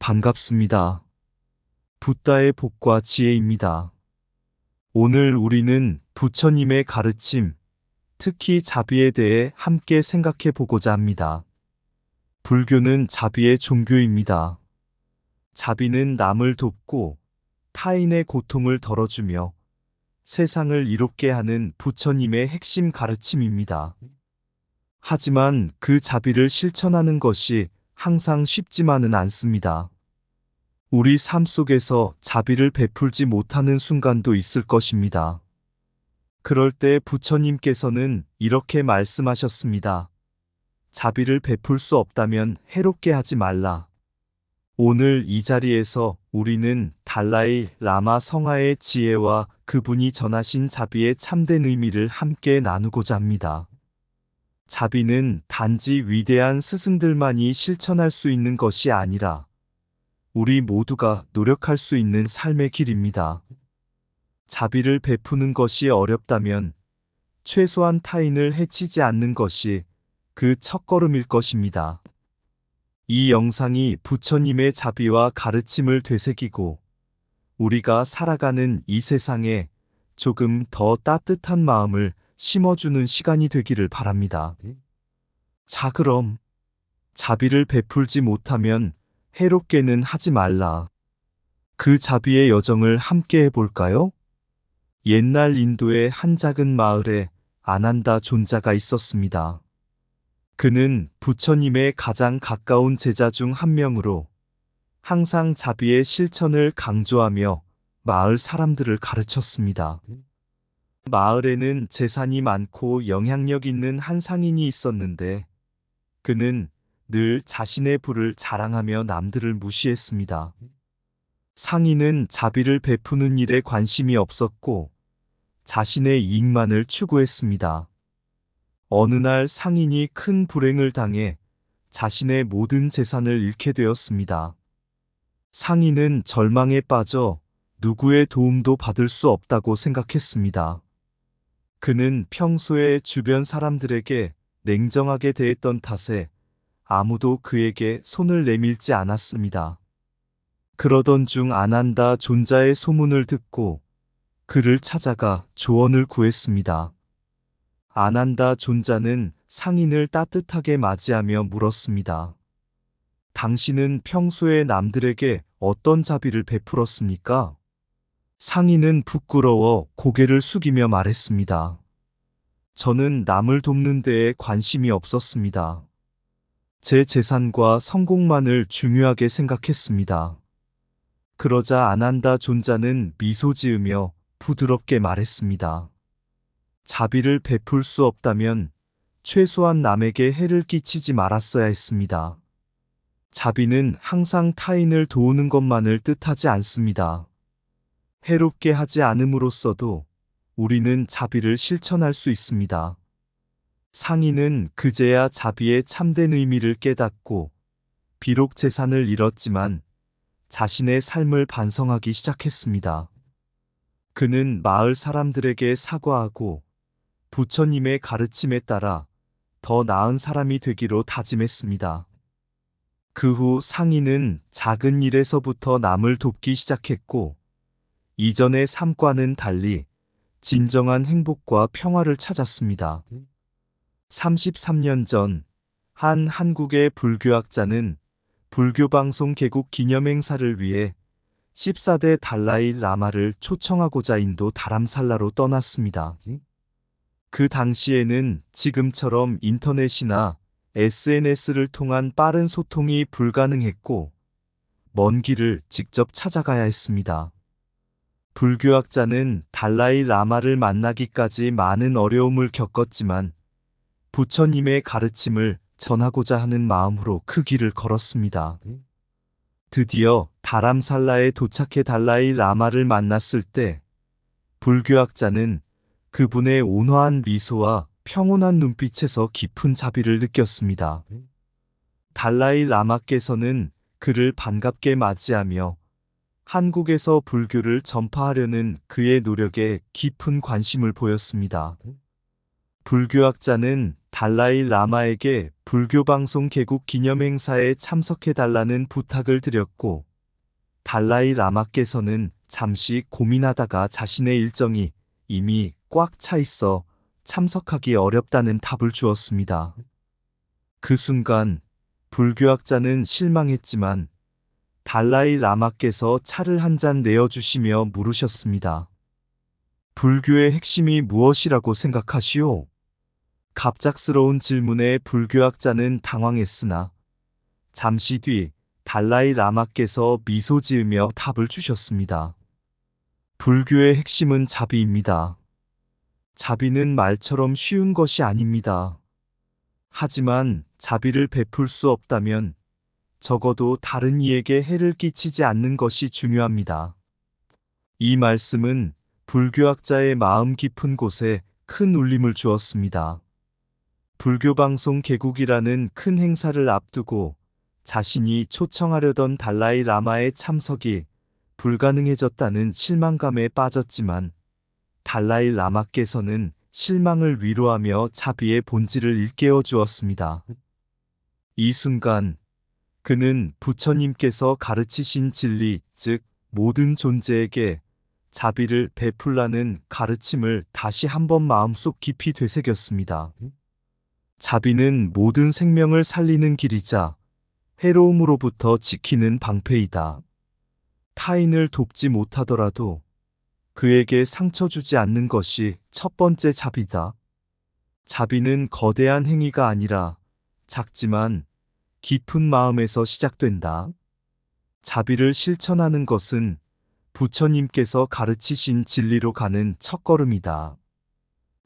반갑습니다. 붓다의 복과 지혜입니다. 오늘 우리는 부처님의 가르침, 특히 자비에 대해 함께 생각해 보고자 합니다. 불교는 자비의 종교입니다. 자비는 남을 돕고 타인의 고통을 덜어주며 세상을 이롭게 하는 부처님의 핵심 가르침입니다. 하지만 그 자비를 실천하는 것이 항상 쉽지만은 않습니다. 우리 삶 속에서 자비를 베풀지 못하는 순간도 있을 것입니다. 그럴 때 부처님께서는 이렇게 말씀하셨습니다. 자비를 베풀 수 없다면 해롭게 하지 말라. 오늘 이 자리에서 우리는 달라이 라마 성하의 지혜와 그분이 전하신 자비의 참된 의미를 함께 나누고자 합니다. 자비는 단지 위대한 스승들만이 실천할 수 있는 것이 아니라 우리 모두가 노력할 수 있는 삶의 길입니다. 자비를 베푸는 것이 어렵다면 최소한 타인을 해치지 않는 것이 그 첫걸음일 것입니다. 이 영상이 부처님의 자비와 가르침을 되새기고 우리가 살아가는 이 세상에 조금 더 따뜻한 마음을 심어주는 시간이 되기를 바랍니다. 자, 그럼 자비를 베풀지 못하면 해롭게는 하지 말라. 그 자비의 여정을 함께 해볼까요? 옛날 인도의 한 작은 마을에 아난다 존자가 있었습니다. 그는 부처님의 가장 가까운 제자 중 한 명으로 항상 자비의 실천을 강조하며 마을 사람들을 가르쳤습니다. 마을에는 재산이 많고 영향력 있는 한 상인이 있었는데 그는 늘 자신의 부를 자랑하며 남들을 무시했습니다. 상인은 자비를 베푸는 일에 관심이 없었고 자신의 이익만을 추구했습니다. 어느 날 상인이 큰 불행을 당해 자신의 모든 재산을 잃게 되었습니다. 상인은 절망에 빠져 누구의 도움도 받을 수 없다고 생각했습니다. 그는 평소에 주변 사람들에게 냉정하게 대했던 탓에 아무도 그에게 손을 내밀지 않았습니다. 그러던 중 아난다 존자의 소문을 듣고 그를 찾아가 조언을 구했습니다. 아난다 존자는 상인을 따뜻하게 맞이하며 물었습니다. 당신은 평소에 남들에게 어떤 자비를 베풀었습니까? 상인은 부끄러워 고개를 숙이며 말했습니다. 저는 남을 돕는 데에 관심이 없었습니다. 제 재산과 성공만을 중요하게 생각했습니다. 그러자 아난다 존자는 미소 지으며 부드럽게 말했습니다. 자비를 베풀 수 없다면 최소한 남에게 해를 끼치지 말았어야 했습니다. 자비는 항상 타인을 도우는 것만을 뜻하지 않습니다. 해롭게 하지 않음으로써도 우리는 자비를 실천할 수 있습니다. 상인은 그제야 자비의 참된 의미를 깨닫고 비록 재산을 잃었지만 자신의 삶을 반성하기 시작했습니다. 그는 마을 사람들에게 사과하고 부처님의 가르침에 따라 더 나은 사람이 되기로 다짐했습니다. 그 후 상인은 작은 일에서부터 남을 돕기 시작했고 이전의 삶과는 달리 진정한 행복과 평화를 찾았습니다. 33년 전 한 한국의 불교학자는 불교방송 개국 기념행사를 위해 14대 달라이 라마를 초청하고자 인도 다람살라로 떠났습니다. 그 당시에는 지금처럼 인터넷이나 SNS를 통한 빠른 소통이 불가능했고 먼 길을 직접 찾아가야 했습니다. 불교학자는 달라이 라마를 만나기까지 많은 어려움을 겪었지만 부처님의 가르침을 전하고자 하는 마음으로 그 길을 걸었습니다. 드디어 다람살라에 도착해 달라이 라마를 만났을 때 불교학자는 그분의 온화한 미소와 평온한 눈빛에서 깊은 자비를 느꼈습니다. 달라이 라마께서는 그를 반갑게 맞이하며 한국에서 불교를 전파하려는 그의 노력에 깊은 관심을 보였습니다. 불교학자는 달라이 라마에게 불교 방송 개국 기념행사에 참석해달라는 부탁을 드렸고, 달라이 라마께서는 잠시 고민하다가 자신의 일정이 이미 꽉 차 있어 참석하기 어렵다는 답을 주었습니다. 그 순간 불교학자는 실망했지만 달라이 라마께서 차를 한 잔 내어주시며 물으셨습니다. 불교의 핵심이 무엇이라고 생각하시오? 갑작스러운 질문에 불교학자는 당황했으나 잠시 뒤 달라이 라마께서 미소 지으며 답을 주셨습니다. 불교의 핵심은 자비입니다. 자비는 말처럼 쉬운 것이 아닙니다. 하지만 자비를 베풀 수 없다면 적어도 다른 이에게 해를 끼치지 않는 것이 중요합니다. 이 말씀은 불교학자의 마음 깊은 곳에 큰 울림을 주었습니다. 불교 방송 개국이라는 큰 행사를 앞두고 자신이 초청하려던 달라이 라마의 참석이 불가능해졌다는 실망감에 빠졌지만 달라이 라마께서는 실망을 위로하며 자비의 본질을 일깨워 주었습니다. 이 순간 그는 부처님께서 가르치신 진리, 즉 모든 존재에게 자비를 베풀라는 가르침을 다시 한번 마음속 깊이 되새겼습니다. 자비는 모든 생명을 살리는 길이자 해로움으로부터 지키는 방패이다. 타인을 돕지 못하더라도 그에게 상처 주지 않는 것이 첫 번째 자비다. 자비는 거대한 행위가 아니라 작지만 깊은 마음에서 시작된다. 자비를 실천하는 것은 부처님께서 가르치신 진리로 가는 첫걸음이다.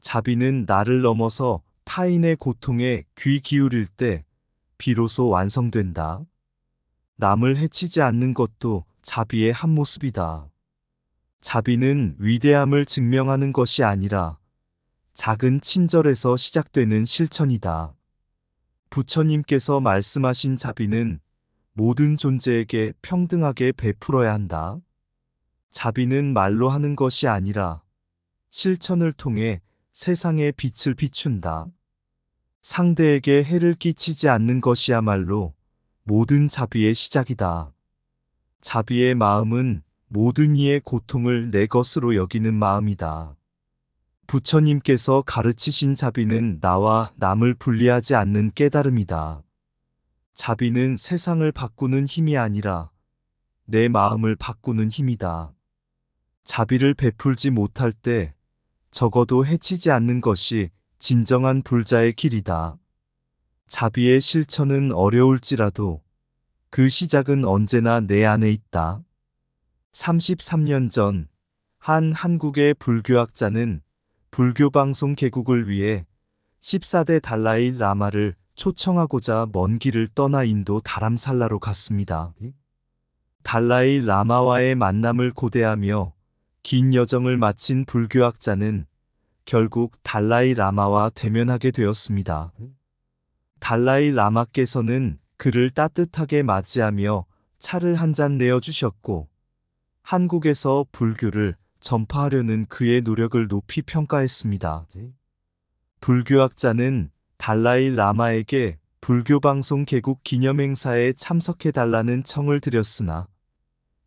자비는 나를 넘어서 타인의 고통에 귀 기울일 때 비로소 완성된다. 남을 해치지 않는 것도 자비의 한 모습이다. 자비는 위대함을 증명하는 것이 아니라 작은 친절에서 시작되는 실천이다. 부처님께서 말씀하신 자비는 모든 존재에게 평등하게 베풀어야 한다. 자비는 말로 하는 것이 아니라 실천을 통해 세상에 빛을 비춘다. 상대에게 해를 끼치지 않는 것이야말로 모든 자비의 시작이다. 자비의 마음은 모든 이의 고통을 내 것으로 여기는 마음이다. 부처님께서 가르치신 자비는 나와 남을 분리하지 않는 깨달음이다. 자비는 세상을 바꾸는 힘이 아니라 내 마음을 바꾸는 힘이다. 자비를 베풀지 못할 때 적어도 해치지 않는 것이 진정한 불자의 길이다. 자비의 실천은 어려울지라도 그 시작은 언제나 내 안에 있다. 33년 전 한 한국의 불교학자는 불교 방송 개국을 위해 14대 달라이 라마를 초청하고자 먼 길을 떠나 인도 다람살라로 갔습니다. 달라이 라마와의 만남을 고대하며 긴 여정을 마친 불교학자는 결국 달라이 라마와 대면하게 되었습니다. 달라이 라마께서는 그를 따뜻하게 맞이하며 차를 한 잔 내어주셨고 한국에서 불교를 전파하려는 그의 노력을 높이 평가했습니다. 불교학자는 달라이 라마에게 불교 방송 개국 기념행사에 참석해달라는 청을 드렸으나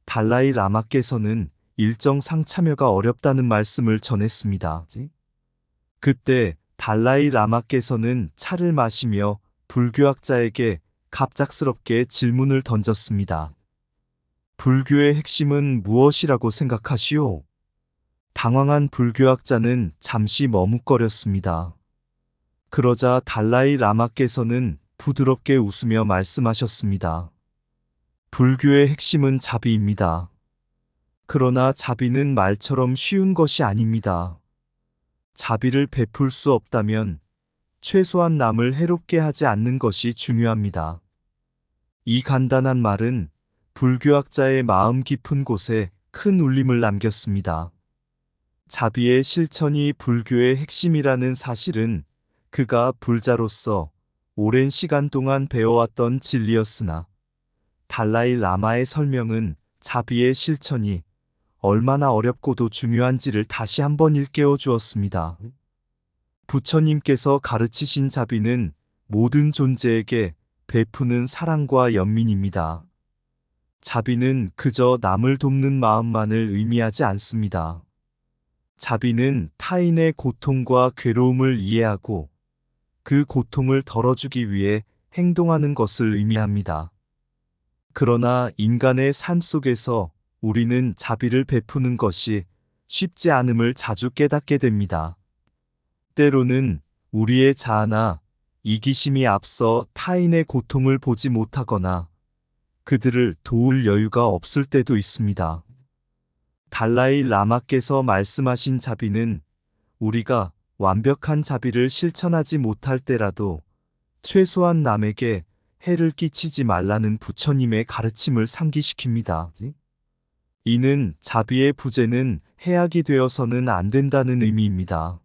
달라이 라마께서는 일정상 참여가 어렵다는 말씀을 전했습니다. 그때 달라이 라마께서는 차를 마시며 불교학자에게 갑작스럽게 질문을 던졌습니다. 불교의 핵심은 무엇이라고 생각하시오? 당황한 불교학자는 잠시 머뭇거렸습니다. 그러자 달라이 라마께서는 부드럽게 웃으며 말씀하셨습니다. 불교의 핵심은 자비입니다. 그러나 자비는 말처럼 쉬운 것이 아닙니다. 자비를 베풀 수 없다면 최소한 남을 해롭게 하지 않는 것이 중요합니다. 이 간단한 말은 불교학자의 마음 깊은 곳에 큰 울림을 남겼습니다. 자비의 실천이 불교의 핵심이라는 사실은 그가 불자로서 오랜 시간 동안 배워왔던 진리였으나 달라이 라마의 설명은 자비의 실천이 얼마나 어렵고도 중요한지를 다시 한번 일깨워 주었습니다. 부처님께서 가르치신 자비는 모든 존재에게 베푸는 사랑과 연민입니다. 자비는 그저 남을 돕는 마음만을 의미하지 않습니다. 자비는 타인의 고통과 괴로움을 이해하고 그 고통을 덜어주기 위해 행동하는 것을 의미합니다. 그러나 인간의 삶 속에서 우리는 자비를 베푸는 것이 쉽지 않음을 자주 깨닫게 됩니다. 때로는 우리의 자아나 이기심이 앞서 타인의 고통을 보지 못하거나 그들을 도울 여유가 없을 때도 있습니다. 달라이 라마께서 말씀하신 자비는 우리가 완벽한 자비를 실천하지 못할 때라도 최소한 남에게 해를 끼치지 말라는 부처님의 가르침을 상기시킵니다. 이는 자비의 부재는 해악이 되어서는 안 된다는 의미입니다.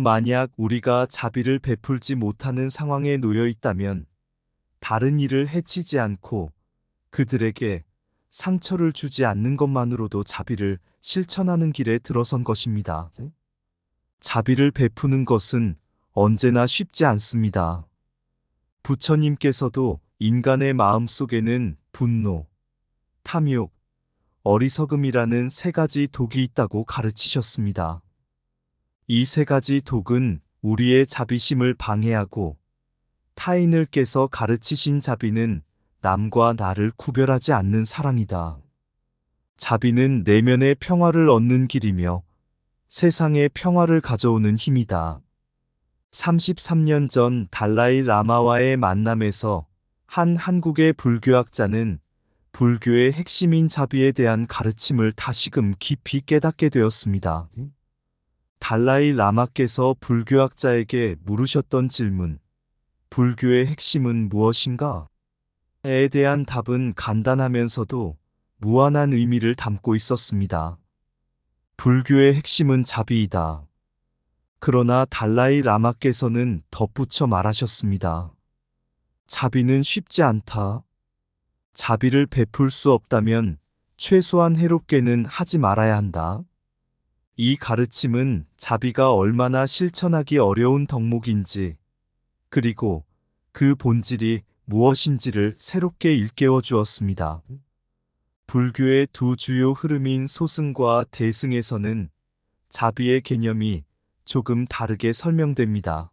만약 우리가 자비를 베풀지 못하는 상황에 놓여 있다면 다른 이를 해치지 않고 그들에게 상처를 주지 않는 것만으로도 자비를 실천하는 길에 들어선 것입니다. 자비를 베푸는 것은 언제나 쉽지 않습니다. 부처님께서도 인간의 마음 속에는 분노, 탐욕, 어리석음이라는 세 가지 독이 있다고 가르치셨습니다. 이 세 가지 독은 우리의 자비심을 방해하고 타인을 깨서 가르치신 자비는 남과 나를 구별하지 않는 사랑이다. 자비는 내면의 평화를 얻는 길이며 세상의 평화를 가져오는 힘이다. 33년 전 달라이 라마와의 만남에서 한 한국의 불교학자는 불교의 핵심인 자비에 대한 가르침을 다시금 깊이 깨닫게 되었습니다. 달라이 라마께서 불교학자에게 물으셨던 질문, 불교의 핵심은 무엇인가? 에 대한 답은 간단하면서도 무한한 의미를 담고 있었습니다. 불교의 핵심은 자비이다. 그러나 달라이 라마께서는 덧붙여 말하셨습니다. 자비는 쉽지 않다. 자비를 베풀 수 없다면 최소한 해롭게는 하지 말아야 한다. 이 가르침은 자비가 얼마나 실천하기 어려운 덕목인지, 그리고 그 본질이 무엇인지를 새롭게 일깨워 주었습니다. 불교의 두 주요 흐름인 소승과 대승에서는 자비의 개념이 조금 다르게 설명됩니다.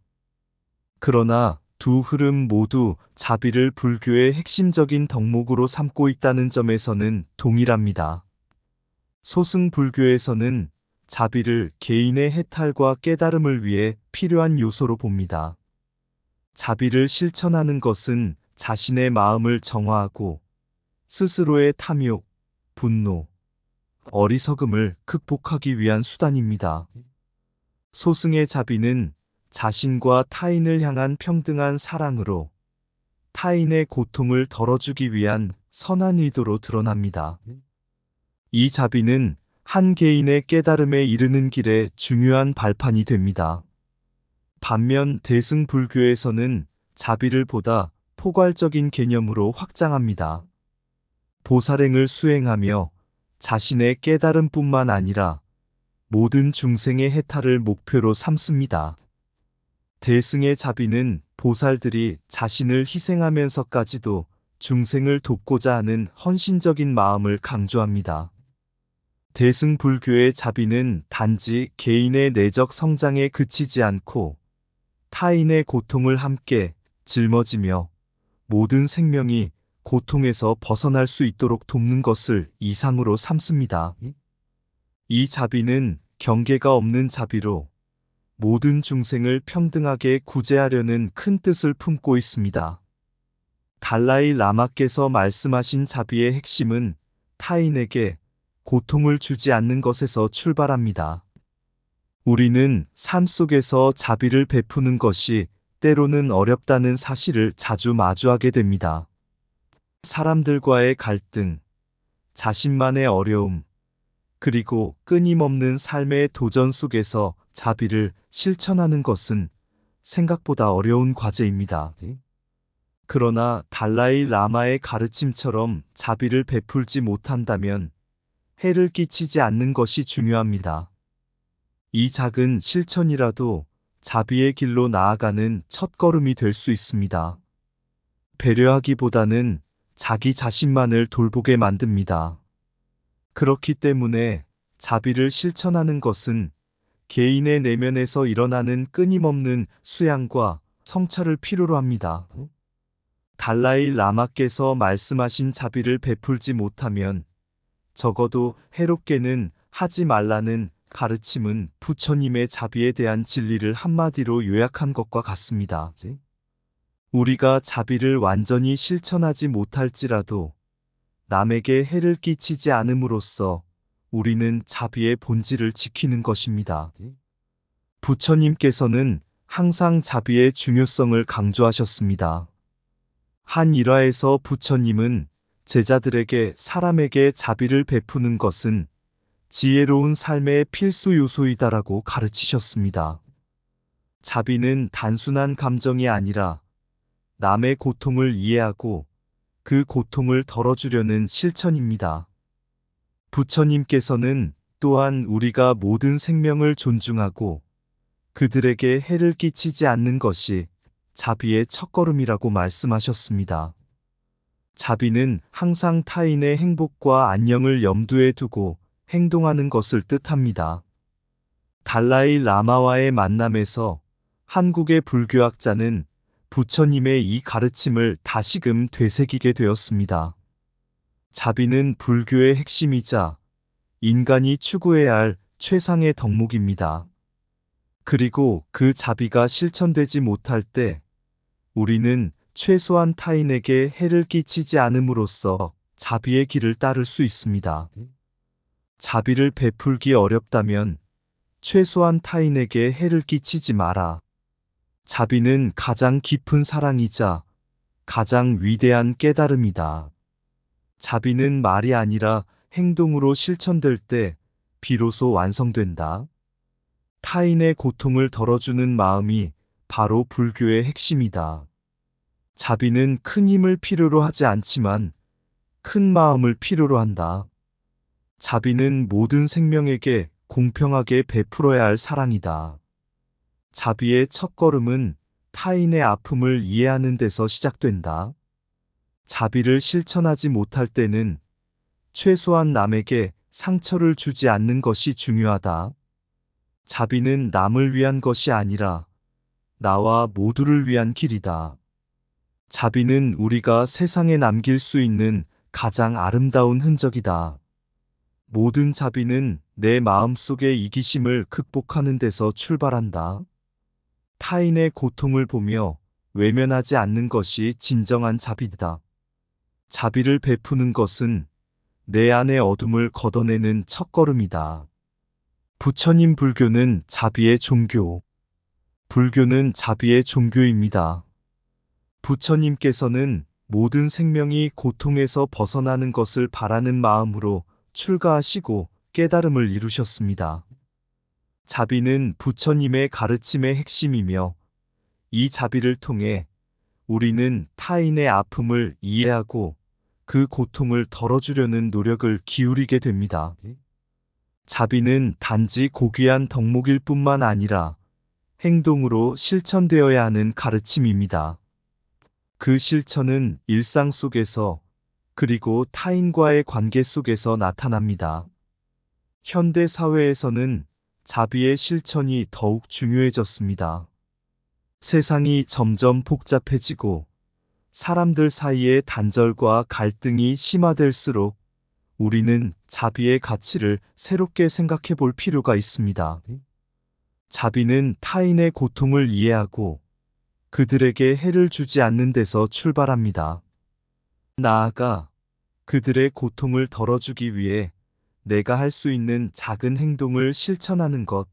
그러나 두 흐름 모두 자비를 불교의 핵심적인 덕목으로 삼고 있다는 점에서는 동일합니다. 소승 불교에서는 자비를 개인의 해탈과 깨달음을 위해 필요한 요소로 봅니다. 자비를 실천하는 것은 자신의 마음을 정화하고 스스로의 탐욕, 분노, 어리석음을 극복하기 위한 수단입니다. 소승의 자비는 자신과 타인을 향한 평등한 사랑으로 타인의 고통을 덜어주기 위한 선한 의도로 드러납니다. 이 자비는 한 개인의 깨달음에 이르는 길에 중요한 발판이 됩니다. 반면 대승 불교에서는 자비를 보다 포괄적인 개념으로 확장합니다. 보살행을 수행하며 자신의 깨달음뿐만 아니라 모든 중생의 해탈을 목표로 삼습니다. 대승의 자비는 보살들이 자신을 희생하면서까지도 중생을 돕고자 하는 헌신적인 마음을 강조합니다. 대승 불교의 자비는 단지 개인의 내적 성장에 그치지 않고 타인의 고통을 함께 짊어지며 모든 생명이 고통에서 벗어날 수 있도록 돕는 것을 이상으로 삼습니다. 이 자비는 경계가 없는 자비로 모든 중생을 평등하게 구제하려는 큰 뜻을 품고 있습니다. 달라이 라마께서 말씀하신 자비의 핵심은 타인에게 고통을 주지 않는 것에서 출발합니다. 우리는 삶 속에서 자비를 베푸는 것이 때로는 어렵다는 사실을 자주 마주하게 됩니다. 사람들과의 갈등, 자신만의 어려움, 그리고 끊임없는 삶의 도전 속에서 자비를 실천하는 것은 생각보다 어려운 과제입니다. 그러나 달라이 라마의 가르침처럼 자비를 베풀지 못한다면 해를 끼치지 않는 것이 중요합니다. 이 작은 실천이라도 자비의 길로 나아가는 첫걸음이 될 수 있습니다. 배려하기보다는 자기 자신만을 돌보게 만듭니다. 그렇기 때문에 자비를 실천하는 것은 개인의 내면에서 일어나는 끊임없는 수양과 성찰을 필요로 합니다. 달라이 라마께서 말씀하신 자비를 베풀지 못하면 적어도 해롭게는 하지 말라는 가르침은 부처님의 자비에 대한 진리를 한마디로 요약한 것과 같습니다. 우리가 자비를 완전히 실천하지 못할지라도 남에게 해를 끼치지 않음으로써 우리는 자비의 본질을 지키는 것입니다. 부처님께서는 항상 자비의 중요성을 강조하셨습니다. 한 일화에서 부처님은 제자들에게 사람에게 자비를 베푸는 것은 지혜로운 삶의 필수 요소이다라고 가르치셨습니다. 자비는 단순한 감정이 아니라 남의 고통을 이해하고 그 고통을 덜어주려는 실천입니다. 부처님께서는 또한 우리가 모든 생명을 존중하고 그들에게 해를 끼치지 않는 것이 자비의 첫걸음이라고 말씀하셨습니다. 자비는 항상 타인의 행복과 안녕을 염두에 두고 행동하는 것을 뜻합니다. 달라이 라마와의 만남에서 한국의 불교학자는 부처님의 이 가르침을 다시금 되새기게 되었습니다. 자비는 불교의 핵심이자 인간이 추구해야 할 최상의 덕목입니다. 그리고 그 자비가 실천되지 못할 때 우리는 최소한 타인에게 해를 끼치지 않음으로써 자비의 길을 따를 수 있습니다. 자비를 베풀기 어렵다면 최소한 타인에게 해를 끼치지 마라. 자비는 가장 깊은 사랑이자 가장 위대한 깨달음이다. 자비는 말이 아니라 행동으로 실천될 때 비로소 완성된다. 타인의 고통을 덜어주는 마음이 바로 불교의 핵심이다. 자비는 큰 힘을 필요로 하지 않지만 큰 마음을 필요로 한다. 자비는 모든 생명에게 공평하게 베풀어야 할 사랑이다. 자비의 첫걸음은 타인의 아픔을 이해하는 데서 시작된다. 자비를 실천하지 못할 때는 최소한 남에게 상처를 주지 않는 것이 중요하다. 자비는 남을 위한 것이 아니라 나와 모두를 위한 길이다. 자비는 우리가 세상에 남길 수 있는 가장 아름다운 흔적이다. 모든 자비는 내 마음속의 이기심을 극복하는 데서 출발한다. 타인의 고통을 보며 외면하지 않는 것이 진정한 자비다. 자비를 베푸는 것은 내 안의 어둠을 걷어내는 첫걸음이다. 부처님 불교는 자비의 종교, 불교는 자비의 종교입니다. 부처님께서는 모든 생명이 고통에서 벗어나는 것을 바라는 마음으로 출가하시고 깨달음을 이루셨습니다. 자비는 부처님의 가르침의 핵심이며 이 자비를 통해 우리는 타인의 아픔을 이해하고 그 고통을 덜어주려는 노력을 기울이게 됩니다. 자비는 단지 고귀한 덕목일 뿐만 아니라 행동으로 실천되어야 하는 가르침입니다. 그 실천은 일상 속에서 그리고 타인과의 관계 속에서 나타납니다. 현대 사회에서는 자비의 실천이 더욱 중요해졌습니다. 세상이 점점 복잡해지고 사람들 사이의 단절과 갈등이 심화될수록 우리는 자비의 가치를 새롭게 생각해 볼 필요가 있습니다. 자비는 타인의 고통을 이해하고 그들에게 해를 주지 않는 데서 출발합니다. 나아가 그들의 고통을 덜어주기 위해 내가 할 수 있는 작은 행동을 실천하는 것,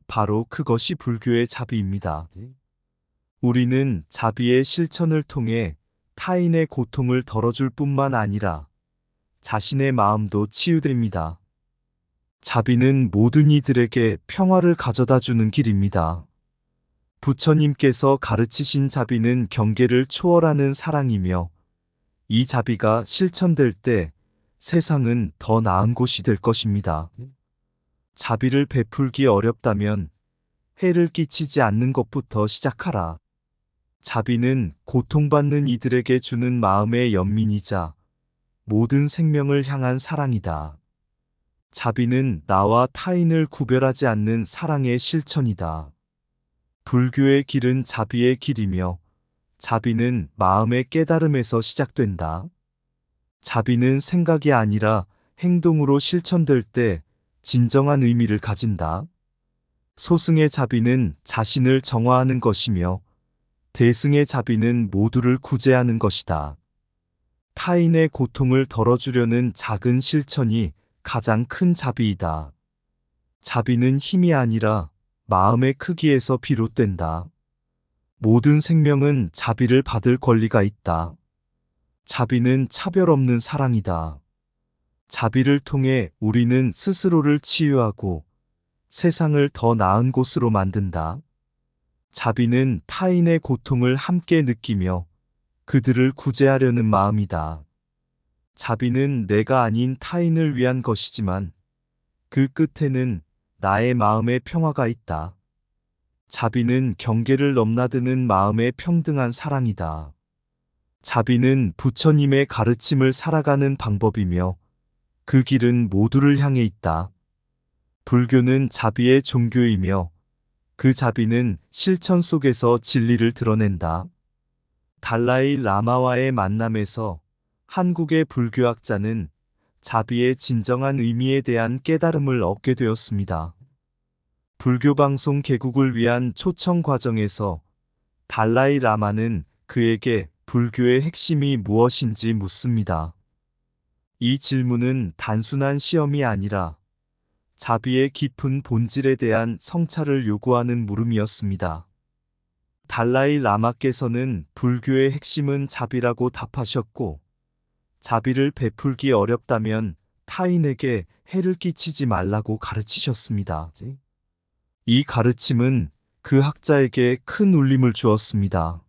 바로 그것이 불교의 자비입니다. 우리는 자비의 실천을 통해 타인의 고통을 덜어줄 뿐만 아니라 자신의 마음도 치유됩니다. 자비는 모든 이들에게 평화를 가져다 주는 길입니다. 부처님께서 가르치신 자비는 경계를 초월하는 사랑이며 이 자비가 실천될 때 세상은 더 나은 곳이 될 것입니다. 자비를 베풀기 어렵다면 해를 끼치지 않는 것부터 시작하라. 자비는 고통받는 이들에게 주는 마음의 연민이자 모든 생명을 향한 사랑이다. 자비는 나와 타인을 구별하지 않는 사랑의 실천이다. 불교의 길은 자비의 길이며 자비는 마음의 깨달음에서 시작된다. 자비는 생각이 아니라 행동으로 실천될 때 진정한 의미를 가진다. 소승의 자비는 자신을 정화하는 것이며 대승의 자비는 모두를 구제하는 것이다. 타인의 고통을 덜어주려는 작은 실천이 가장 큰 자비이다. 자비는 힘이 아니라 마음의 크기에서 비롯된다. 모든 생명은 자비를 받을 권리가 있다. 자비는 차별 없는 사랑이다. 자비를 통해 우리는 스스로를 치유하고 세상을 더 나은 곳으로 만든다. 자비는 타인의 고통을 함께 느끼며 그들을 구제하려는 마음이다. 자비는 내가 아닌 타인을 위한 것이지만 그 끝에는 나의 마음의 평화가 있다. 자비는 경계를 넘나드는 마음의 평등한 사랑이다. 자비는 부처님의 가르침을 살아가는 방법이며 그 길은 모두를 향해 있다. 불교는 자비의 종교이며 그 자비는 실천 속에서 진리를 드러낸다. 달라이 라마와의 만남에서 한국의 불교학자는 자비의 진정한 의미에 대한 깨달음을 얻게 되었습니다. 불교 방송 개국을 위한 초청 과정에서 달라이 라마는 그에게 불교의 핵심이 무엇인지 묻습니다. 이 질문은 단순한 시험이 아니라 자비의 깊은 본질에 대한 성찰을 요구하는 물음이었습니다. 달라이 라마께서는 불교의 핵심은 자비라고 답하셨고, 자비를 베풀기 어렵다면 타인에게 해를 끼치지 말라고 가르치셨습니다. 이 가르침은 그 학자에게 큰 울림을 주었습니다.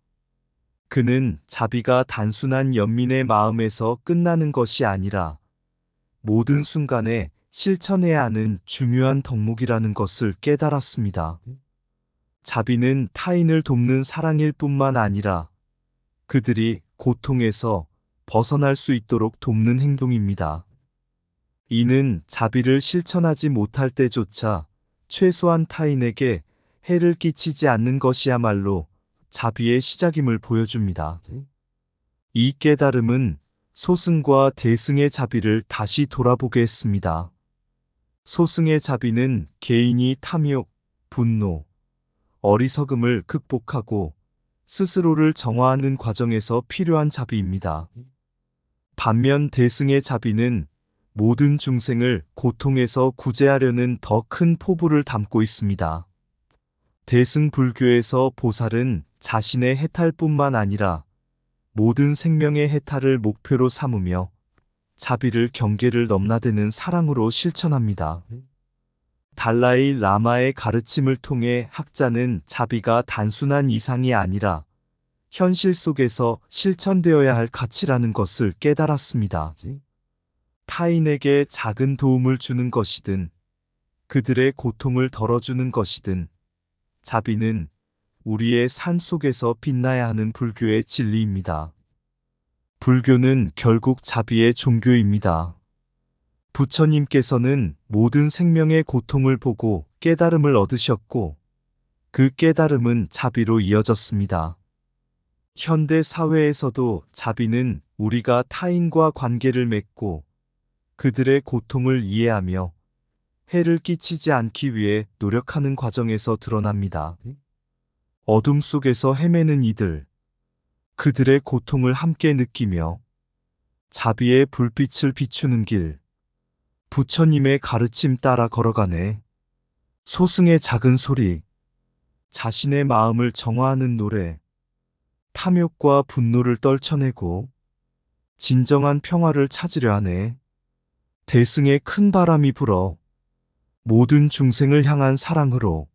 그는 자비가 단순한 연민의 마음에서 끝나는 것이 아니라 모든 순간에 실천해야 하는 중요한 덕목이라는 것을 깨달았습니다. 자비는 타인을 돕는 사랑일 뿐만 아니라 그들이 고통에서 벗어날 수 있도록 돕는 행동입니다. 이는 자비를 실천하지 못할 때조차 최소한 타인에게 해를 끼치지 않는 것이야말로 자비의 시작임을 보여줍니다. 이 깨달음은 소승과 대승의 자비를 다시 돌아보게 했습니다. 소승의 자비는 개인이 탐욕, 분노, 어리석음을 극복하고 스스로를 정화하는 과정에서 필요한 자비입니다. 반면 대승의 자비는 모든 중생을 고통에서 구제하려는 더 큰 포부를 담고 있습니다. 대승 불교에서 보살은 자신의 해탈뿐만 아니라 모든 생명의 해탈을 목표로 삼으며 자비를 경계를 넘나드는 사랑으로 실천합니다. 달라이 라마의 가르침을 통해 학자는 자비가 단순한 이상이 아니라 현실 속에서 실천되어야 할 가치라는 것을 깨달았습니다. 타인에게 작은 도움을 주는 것이든 그들의 고통을 덜어주는 것이든 자비는 우리의 삶 속에서 빛나야 하는 불교의 진리입니다. 불교는 결국 자비의 종교입니다. 부처님께서는 모든 생명의 고통을 보고 깨달음을 얻으셨고 그 깨달음은 자비로 이어졌습니다. 현대 사회에서도 자비는 우리가 타인과 관계를 맺고 그들의 고통을 이해하며 해를 끼치지 않기 위해 노력하는 과정에서 드러납니다. 어둠 속에서 헤매는 이들, 그들의 고통을 함께 느끼며 자비의 불빛을 비추는 길, 부처님의 가르침 따라 걸어가네. 소승의 작은 소리, 자신의 마음을 정화하는 노래, 탐욕과 분노를 떨쳐내고 진정한 평화를 찾으려 하네. 대승의 큰 바람이 불어 모든 중생을 향한 사랑으로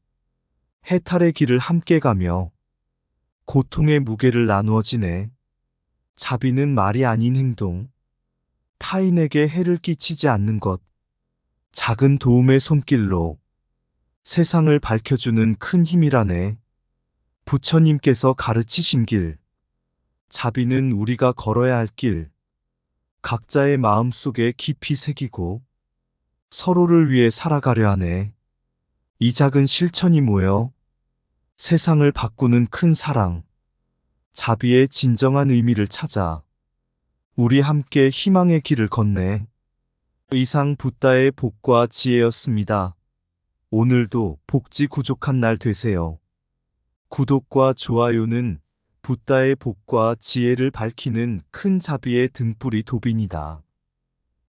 해탈의 길을 함께 가며 고통의 무게를 나누어 지네. 자비는 말이 아닌 행동, 타인에게 해를 끼치지 않는 것, 작은 도움의 손길로 세상을 밝혀주는 큰 힘이라네. 부처님께서 가르치신 길. 자비는 우리가 걸어야 할 길. 각자의 마음 속에 깊이 새기고 서로를 위해 살아가려 하네. 이 작은 실천이 모여 세상을 바꾸는 큰 사랑, 자비의 진정한 의미를 찾아 우리 함께 희망의 길을 걷네. 이상 붓다의 복과 지혜였습니다. 오늘도 복지 구족한 날 되세요. 구독과 좋아요는 붓다의 복과 지혜를 밝히는 큰 자비의 등불이 도빈이다.